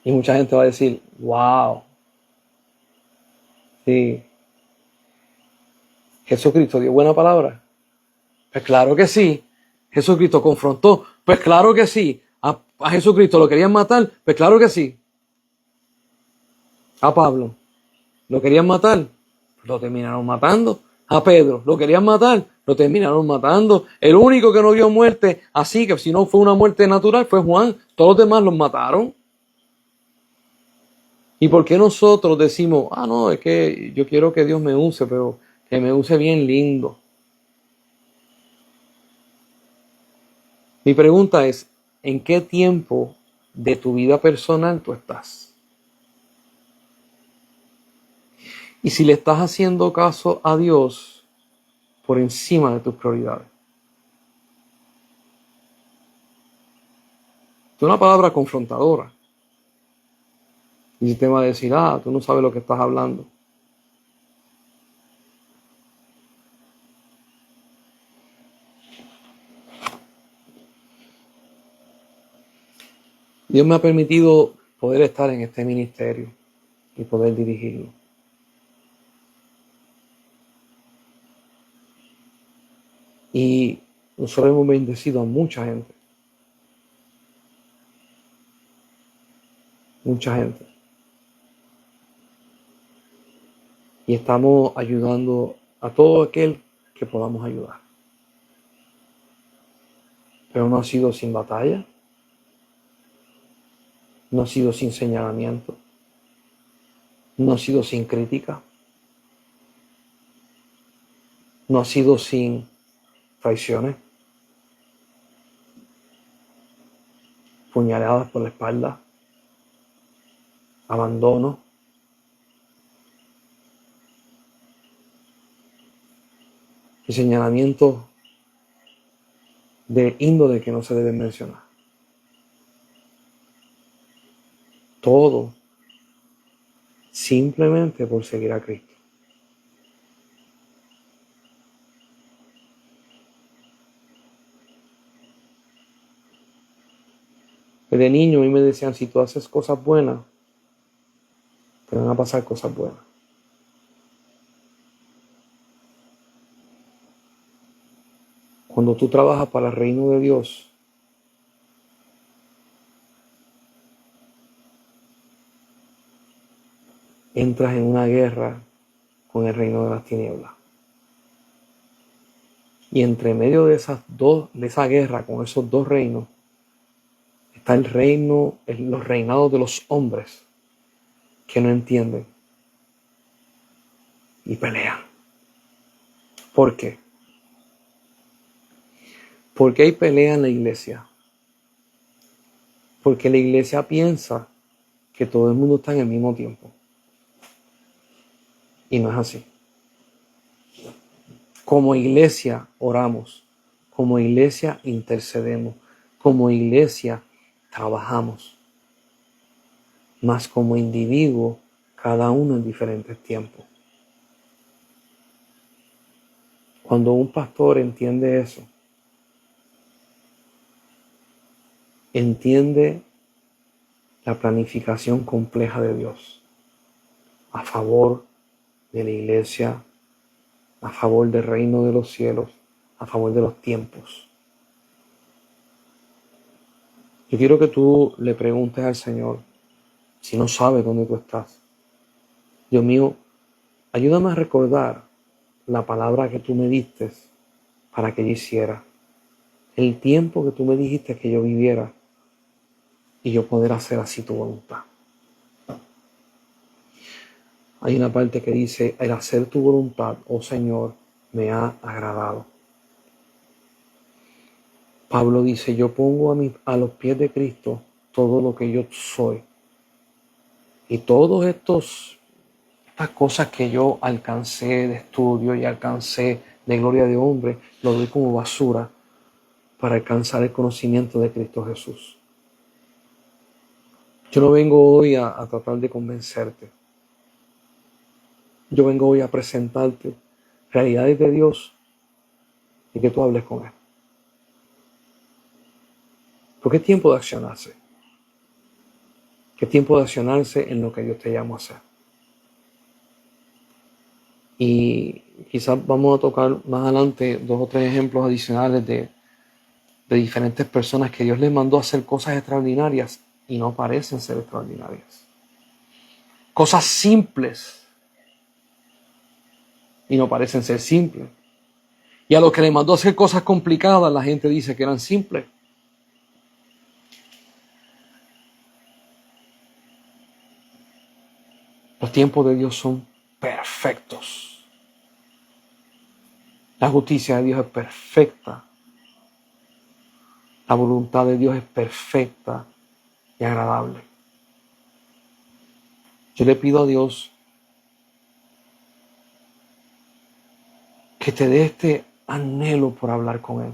Y mucha gente va a decir, wow, sí, Jesucristo dio buena palabra. Pues claro que sí. Jesucristo confrontó. Pues claro que sí. A Jesucristo lo querían matar. Pues claro que sí. A Pablo lo querían matar. Lo terminaron matando. A Pedro lo querían matar. Lo terminaron matando. El único que no vio muerte así, que si no fue una muerte natural, fue Juan. Todos los demás los mataron. ¿Y por qué nosotros decimos, no, es que yo quiero que Dios me use, pero que me use bien lindo? Mi pregunta es, ¿en qué tiempo de tu vida personal tú estás? Y si le estás haciendo caso a Dios por encima de tus prioridades. Es una palabra confrontadora. Y te va a decir, tú no sabes lo que estás hablando. Dios me ha permitido poder estar en este ministerio y poder dirigirlo. Y nosotros hemos bendecido a mucha gente. Mucha gente. Y estamos ayudando a todo aquel que podamos ayudar. Pero no ha sido sin batalla. No ha sido sin señalamiento. No ha sido sin crítica. No ha sido sin traiciones. Puñaladas por la espalda. Abandono. Y señalamientos de índole que no se deben mencionar. Todo simplemente por seguir a Cristo. De niño a mí me decían, si tú haces cosas buenas, te van a pasar cosas buenas. Cuando tú trabajas para el reino de Dios, entras en una guerra con el reino de las tinieblas. Y entre medio de esa guerra con esos dos reinos, está el reino, los reinados de los hombres que no entienden y pelean. ¿Por qué? Porque hay pelea en la iglesia. Porque la iglesia piensa que todo el mundo está en el mismo tiempo. Y no es así. Como iglesia oramos, como iglesia intercedemos, como iglesia trabajamos. Mas como individuo, cada uno en diferentes tiempos. Cuando un pastor entiende eso, entiende la planificación compleja de Dios a favor de la iglesia, a favor del reino de los cielos, a favor de los tiempos. Yo quiero que tú le preguntes al Señor, si no sabes dónde tú estás. Dios mío, ayúdame a recordar la palabra que tú me diste para que yo hiciera. El tiempo que tú me dijiste que yo viviera y yo poder hacer así tu voluntad. Hay una parte que dice, el hacer tu voluntad, oh Señor, me ha agradado. Pablo dice, yo pongo a los pies de Cristo todo lo que yo soy. Y todas estas cosas que yo alcancé de estudio y alcancé de gloria de hombre, lo doy como basura para alcanzar el conocimiento de Cristo Jesús. Yo no vengo hoy a tratar de convencerte. Yo vengo hoy a presentarte realidades de Dios y que tú hables con Él. Porque es tiempo de accionarse. Que es tiempo de accionarse en lo que Dios te llama a hacer. Y quizás vamos a tocar más adelante 2 o 3 ejemplos adicionales de diferentes personas que Dios les mandó a hacer cosas extraordinarias y no parecen ser extraordinarias. Cosas simples y no parecen ser simples. Y a los que le mandó a hacer cosas complicadas, la gente dice que eran simples. Los tiempos de Dios son perfectos. La justicia de Dios es perfecta. La voluntad de Dios es perfecta y agradable. Yo le pido a Dios que te dé este anhelo por hablar con Él.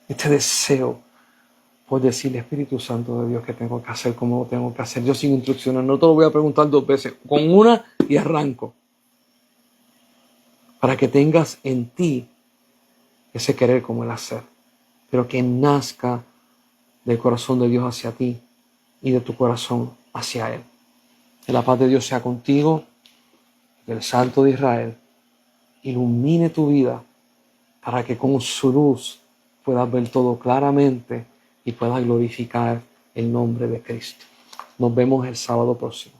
Este deseo por decirle, Espíritu Santo de Dios, que tengo que hacer, cómo lo tengo que hacer. Yo sin instrucciones, no te lo voy a preguntar 2 veces, con una y arranco. Para que tengas en ti ese querer como el hacer, pero que nazca del corazón de Dios hacia ti y de tu corazón hacia Él. Que la paz de Dios sea contigo, que el Santo de Israel ilumine tu vida para que con su luz puedas ver todo claramente y puedas glorificar el nombre de Cristo. Nos vemos el sábado próximo.